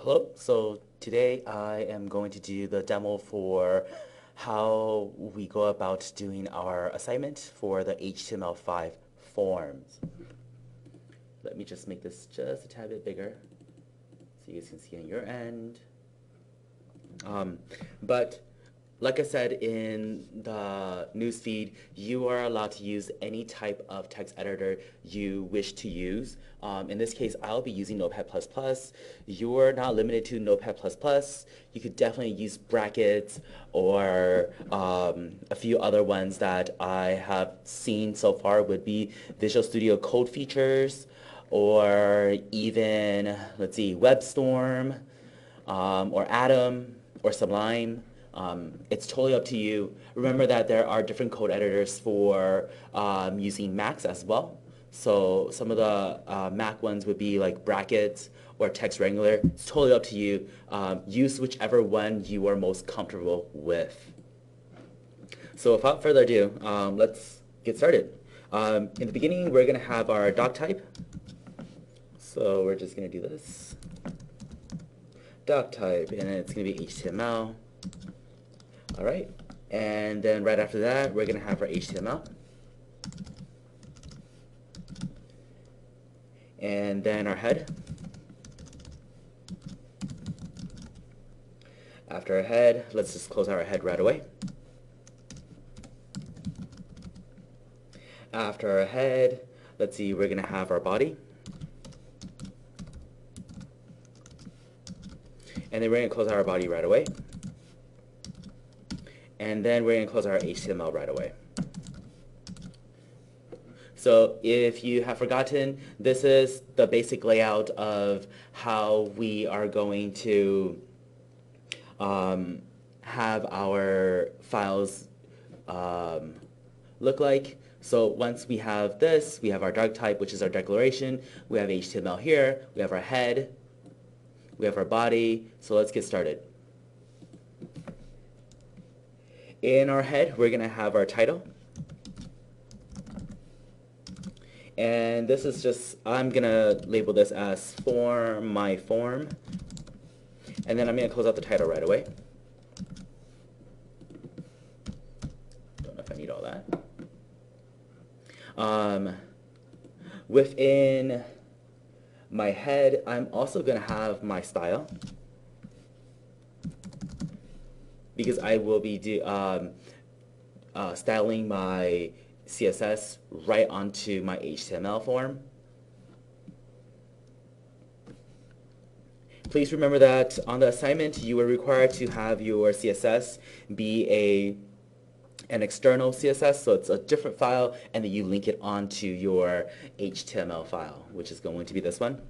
Hello, so today I am going to do the demo for how we go about doing our assignment for the HTML5 forms. Let me just make this just a tad bit bigger so you guys can see on your end. But like I said in the newsfeed, you are allowed to use any type of text editor you wish to use. In this case, I'll be using Notepad++. You're not limited to Notepad++. You could definitely use brackets or a few other ones that I have seen so far would be Visual Studio Code Features or even, let's see, WebStorm or Atom or Sublime. It's totally up to you. Remember that there are different code editors for using Macs as well. So some of the Mac ones would be like Brackets or Text Wrangler. It's totally up to you. Use whichever one you are most comfortable with. So without further ado, let's get started. In the beginning, we're going to have our doc type. So we're just going to do this. Doc type, and it's going to be HTML. All right, and then right after that, we're going to have our HTML. And then our head. After our head, let's just close our head right away. After our head, let's see, we're going to have our body. And then we're going to close our body right away. And then we're going to close our HTML right away. So if you have forgotten, this is the basic layout of how we are going to have our files look like. So once we have this, we have our doc type, which is our declaration. We have HTML here. We have our head. We have our body. So let's get started. In our head, we're going to have our title. And this is just, I'm going to label this as for my form. And then I'm going to close out the title right away. Don't know if I need all that. Within my head, I'm also going to have my style, because I will be styling my CSS right onto my HTML form. Please remember that on the assignment, you are required to have your CSS be an external CSS, so it's a different file, and then you link it onto your HTML file, which is going to be this one.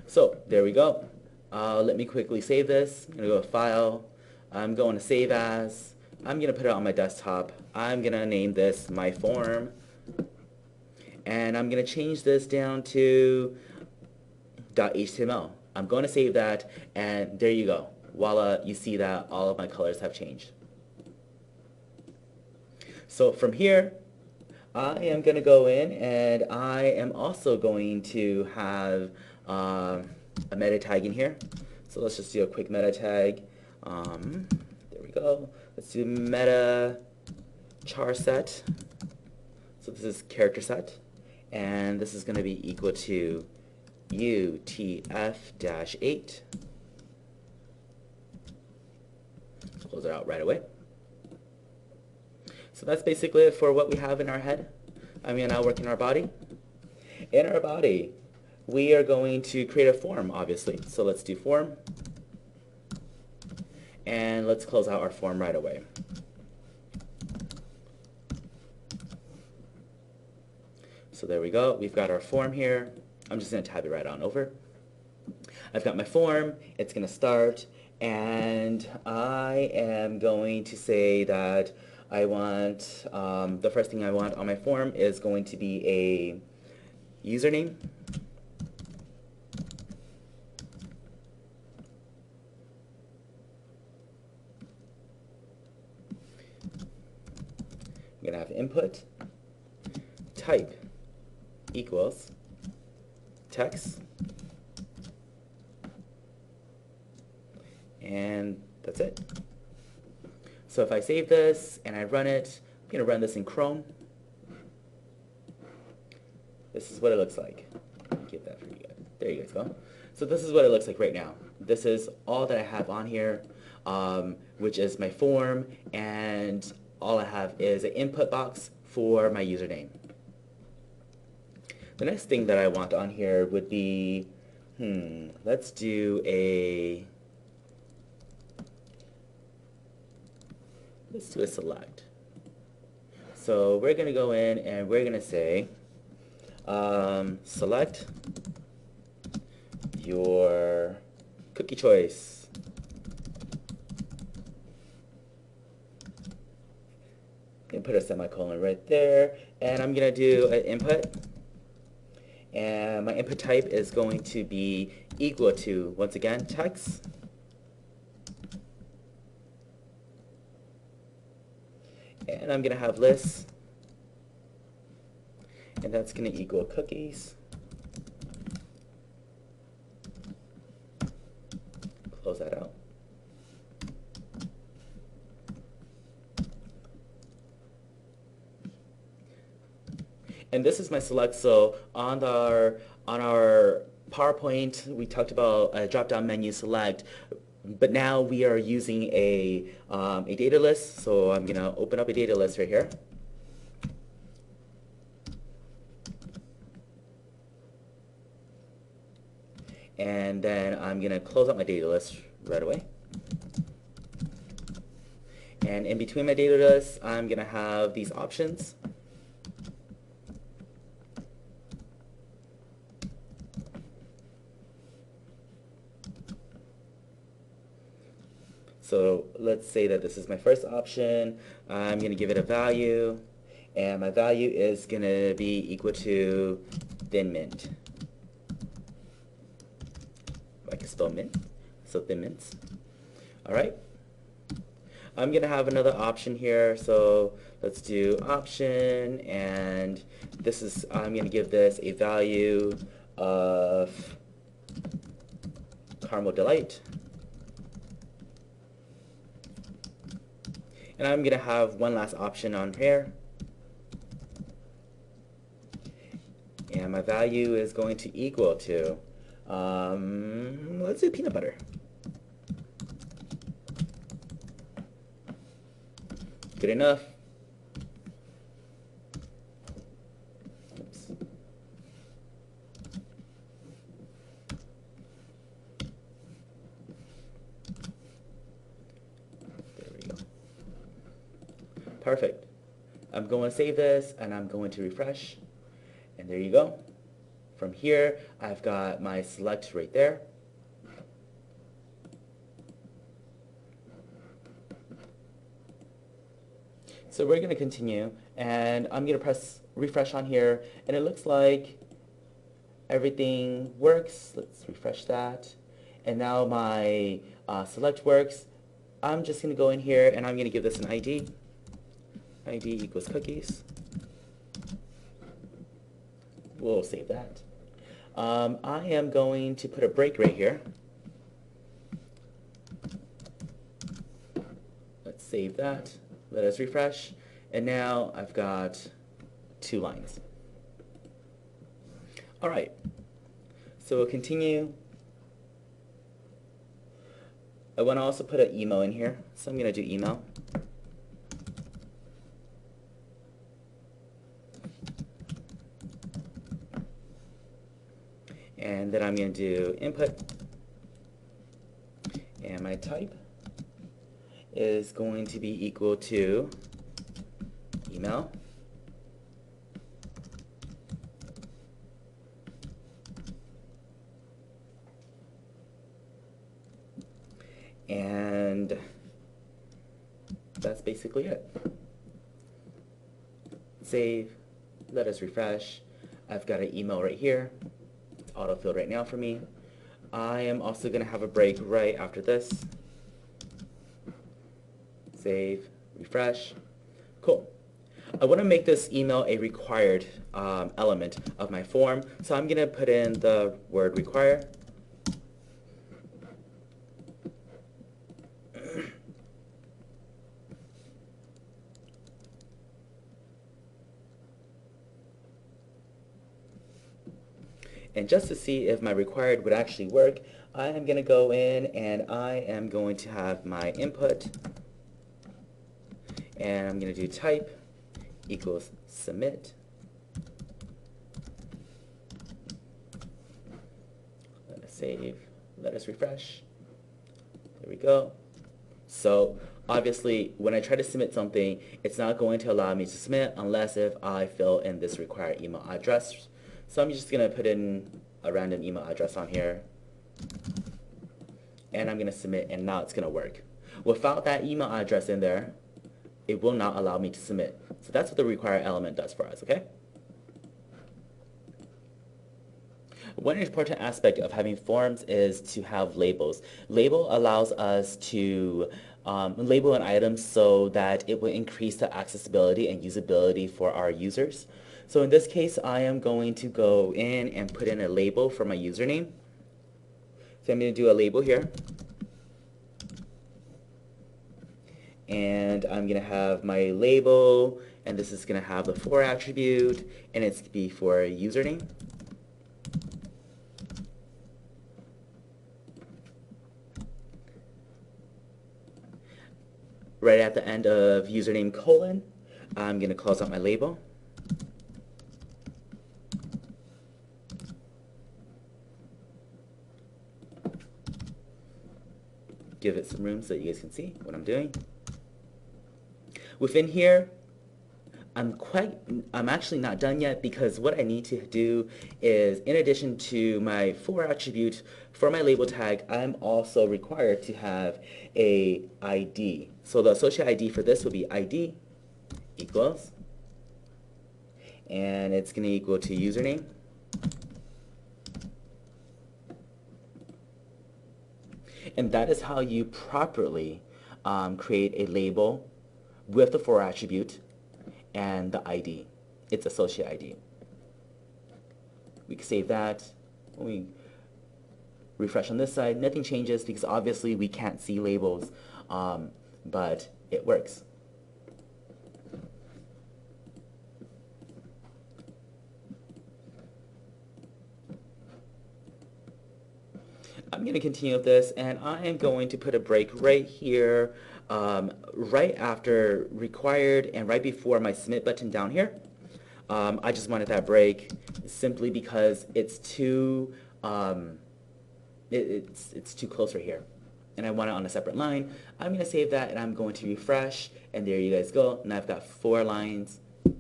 So there we go. Let me quickly save this. I'm going to go to File. I'm going to Save As. I'm going to put it on my desktop. I'm going to name this My Form. And I'm going to change this down to .html. I'm going to save that, and there you go. Voila, you see that all of my colors have changed. So from here, I am going to go in, and I am also going to have a meta tag in here. So let's just do a quick meta tag. There we go. Let's do meta char set. So this is character set, and this is going to be equal to UTF-8. Close it out right away. So that's basically it for what we have in our head. I'm going to now work in our body. In our body, we are going to create a form, obviously. So let's do form. And let's close out our form right away. So there we go. We've got our form here. I'm just going to tab it right on over. I've got my form. It's going to start. And I am going to say that I want, the first thing I want on my form is going to be a username. I'm going to have input type equals text. And that's it. So if I save this and I run it, I'm going to run this in Chrome. This is what it looks like. Get that for you guys. There you guys go. So this is what it looks like right now. This is all that I have on here, which is my form, and all I have is an input box for my username. The next thing that I want on here would be, let's do a select. So we're going to go in and we're going to say, select your cookie choice. And put a semicolon right there, and I'm going to do an input, and my input type is going to be equal to, once again, text, and I'm going to have lists, and that's going to equal cookies. Close that out. And this is my select. So on our PowerPoint, we talked about a drop-down menu select, but now we are using a data list. So I'm going to open up a data list right here. And then I'm going to close out my data list right away. And in between my data lists, I'm going to have these options. So let's say that this is my first option. I'm going to give it a value, and my value is going to be equal to thin mint. I can spell mint, so thin mints. All right. I'm going to have another option here, so let's do option, and this is, I'm going to give this a value of caramel delight. And I'm going to have one last option on here. And my value is going to equal to, let's do peanut butter. Good enough. Oops. There we go. Perfect. I'm going to save this, and I'm going to refresh, and there you go. From here, I've got my select right there. So we're going to continue, and I'm going to press refresh on here, and it looks like everything works. Let's refresh that. And now my select works. I'm just going to go in here, and I'm going to give this an ID. ID equals cookies. We'll save that. I am going to put a break right here. Let's save that. Let us refresh. And now I've got 2 lines. All right. So we'll continue. I want to also put an email in here. So I'm going to do email. And then I'm going to do input, and my type is going to be equal to email. And that's basically it. Save, let us refresh. I've got an email right here. Autofilled right now for me. I am also going to have a break right after this. Save, refresh. Cool. I want to make this email a required element of my form, so I'm going to put in the word require. And just to see if my required would actually work, I am going to go in and I am going to have my input, and I'm going to do type equals submit. Let us save. Let us refresh. There we go. So obviously, when I try to submit something, it's not going to allow me to submit unless if I fill in this required email address. So I'm just going to put in a random email address on here, and I'm going to submit, and now it's going to work. Without that email address in there, it will not allow me to submit. So that's what the require element does for us, okay? One important aspect of having forms is to have labels. Label allows us to label an item so that it will increase the accessibility and usability for our users. So in this case, I am going to go in and put in a label for my username. So I'm going to do a label here. And I'm going to have my label, and this is going to have the for attribute, and it's going to be for a username. Right at the end of username colon, I'm going to close out my label. Give it some room so you guys can see what I'm doing. Within here, I'm actually not done yet, because what I need to do is, in addition to my for attribute for my label tag, I'm also required to have a ID. So the associate ID for this will be ID equals, and it's going to equal to username. And that is how you properly create a label with the for attribute and the ID. It's associate ID. We can save that. When we refresh on this side, nothing changes because obviously we can't see labels, but it works. I'm going to continue with this, and I am going to put a break right here, right after required and right before my submit button down here. I just wanted that break simply because it's too it's too close right here, and I want it on a separate line. I'm going to save that, and I'm going to refresh, and there you guys go. Now I've got 4 lines. I'm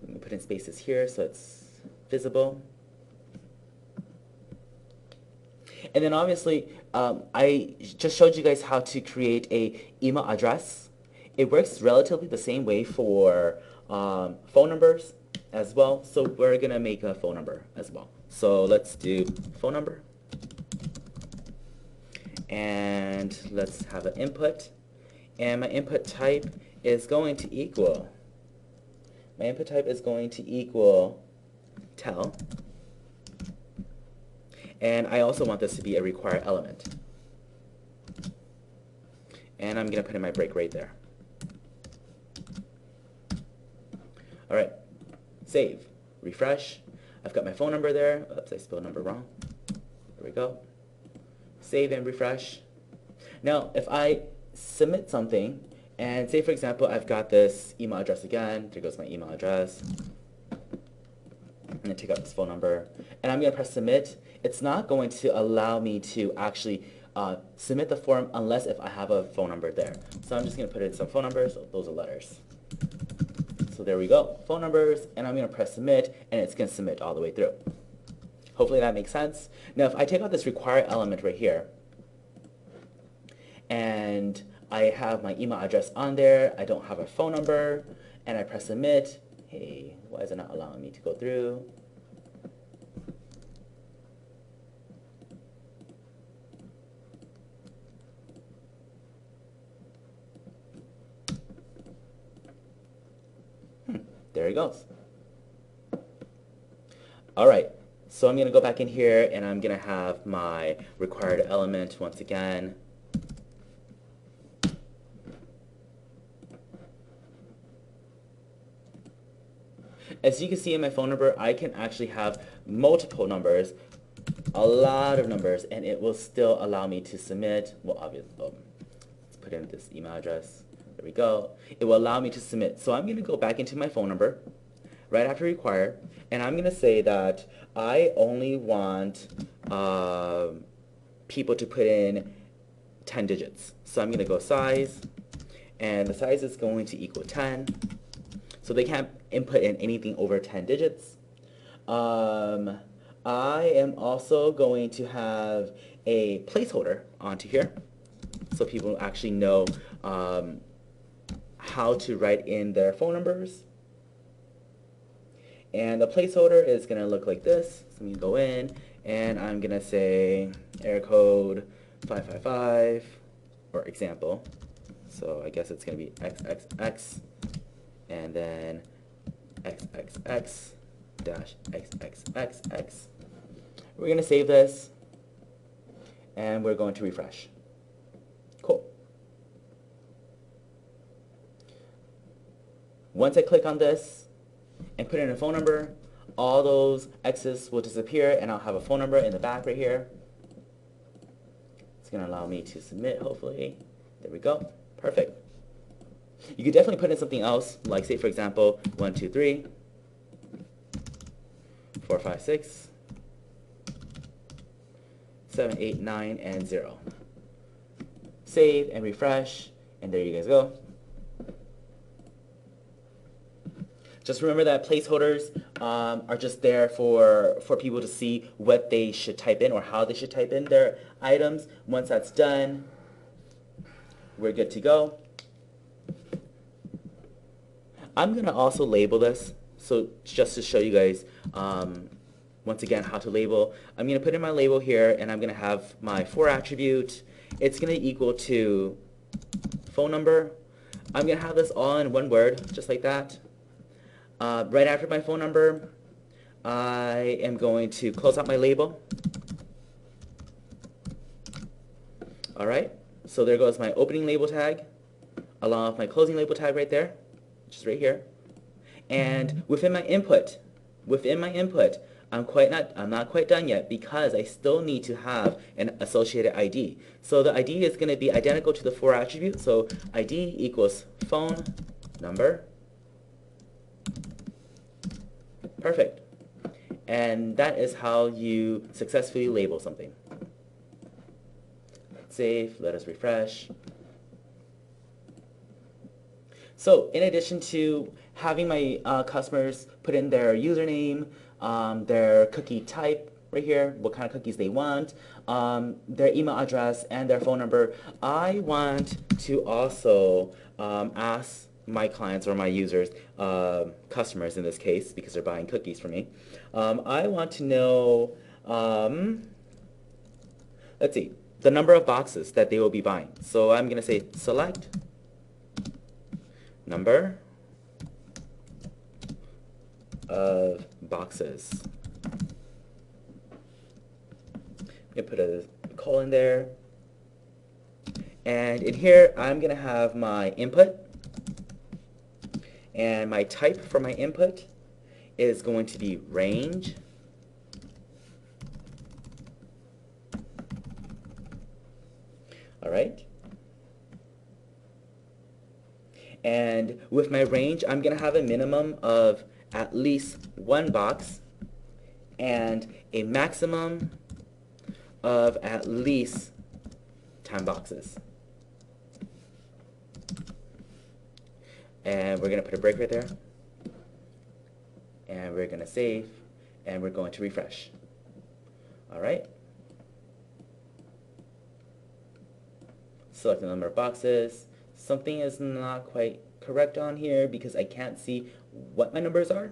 going to put in spaces here so it's visible. And then obviously, I just showed you guys how to create a email address. It works relatively the same way for phone numbers as well. So we're going to make a phone number as well. So let's do phone number. And let's have an input. And my input type is going to equal, tell. And I also want this to be a required element. And I'm going to put in my break right there. All right, save, refresh. I've got my phone number there. Oops, I spelled number wrong. There we go. Save and refresh. Now, if I submit something, and say for example, I've got this email address again. There goes my email address. I'm going to take out this phone number, and I'm going to press submit. It's not going to allow me to actually submit the form unless if I have a phone number there. So I'm just going to put in some phone numbers. So those are letters. So there we go, phone numbers, and I'm going to press submit, and it's going to submit all the way through. Hopefully that makes sense. Now if I take out this require element right here, and I have my email address on there, I don't have a phone number, and I press submit, hey, why is it not allowing me to go through? he goes. All right, so I'm going to go back in here and I'm going to have my required element once again. As you can see in my phone number, I can actually have multiple numbers, a lot of numbers, and it will still allow me to submit. Well, obviously, let's put in this email address. There we go. It will allow me to submit. So I'm going to go back into my phone number right after require, and I'm going to say that I only want people to put in 10 digits. So I'm going to go size, and the size is going to equal 10. So they can't input in anything over 10 digits. I am also going to have a placeholder onto here so people actually know how to write in their phone numbers. And the placeholder is going to look like this. So I'm going to go in and I'm going to say error code 555 or example. So I guess it's going to be XXX and then XXX dash XXXX. We're going to save this and we're going to refresh. Cool. Once I click on this and put in a phone number, all those X's will disappear and I'll have a phone number in the back right here. It's going to allow me to submit, hopefully. There we go. Perfect. You could definitely put in something else, like say for example, 1, 2, 3, 4, 5, 6, 7, 8, 9, and 0. Save and refresh, and there you guys go. Just remember that placeholders are just there for people to see what they should type in or how they should type in their items. Once that's done, we're good to go. I'm going to also label this, so just to show you guys once again how to label. I'm going to put in my label here and I'm going to have my for attribute. It's going to equal to phone number. I'm going to have this all in one word, just like that. Right after my phone number, I am going to close out my label. Alright, so there goes my opening label tag, along with my closing label tag right there, which is right here. And within my input, I'm not quite done yet because I still need to have an associated ID. So the ID is going to be identical to the for attribute. So ID equals phone number. Perfect. And that is how you successfully label something. Let's save, let us refresh. So in addition to having my customers put in their username, their cookie type right here, what kind of cookies they want, their email address, and their phone number, I want to also ask my clients or my users, customers in this case, because they're buying cookies from me, I want to know, let's see, the number of boxes that they will be buying. So I'm going to say select number of boxes. I'm going to put a colon there. And in here, I'm going to have my input. And my type for my input is going to be range. All right. And with my range, I'm going to have a minimum of at least 1 box and a maximum of at least 10 boxes. And we're going to put a break right there. And we're going to save. And we're going to refresh. All right. Select the number of boxes. Something is not quite correct on here because I can't see what my numbers are.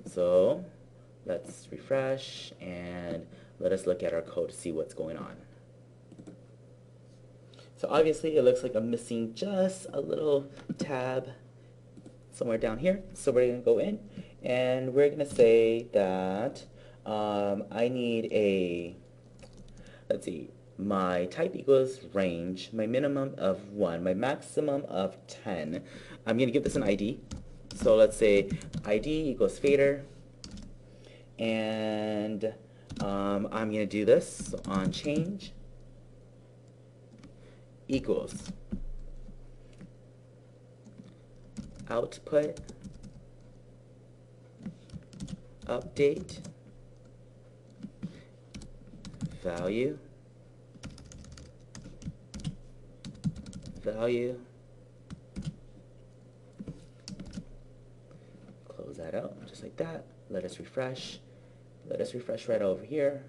So let's refresh and let us look at our code to see what's going on. So obviously it looks like I'm missing just a little tab somewhere down here. So we're going to go in and we're going to say that I need a, let's see, my type equals range, my minimum of 1, my maximum of 10. I'm going to give this an ID. So let's say ID equals fader, and I'm going to do this on change equals output update value close that out just like that. Let us refresh right over here.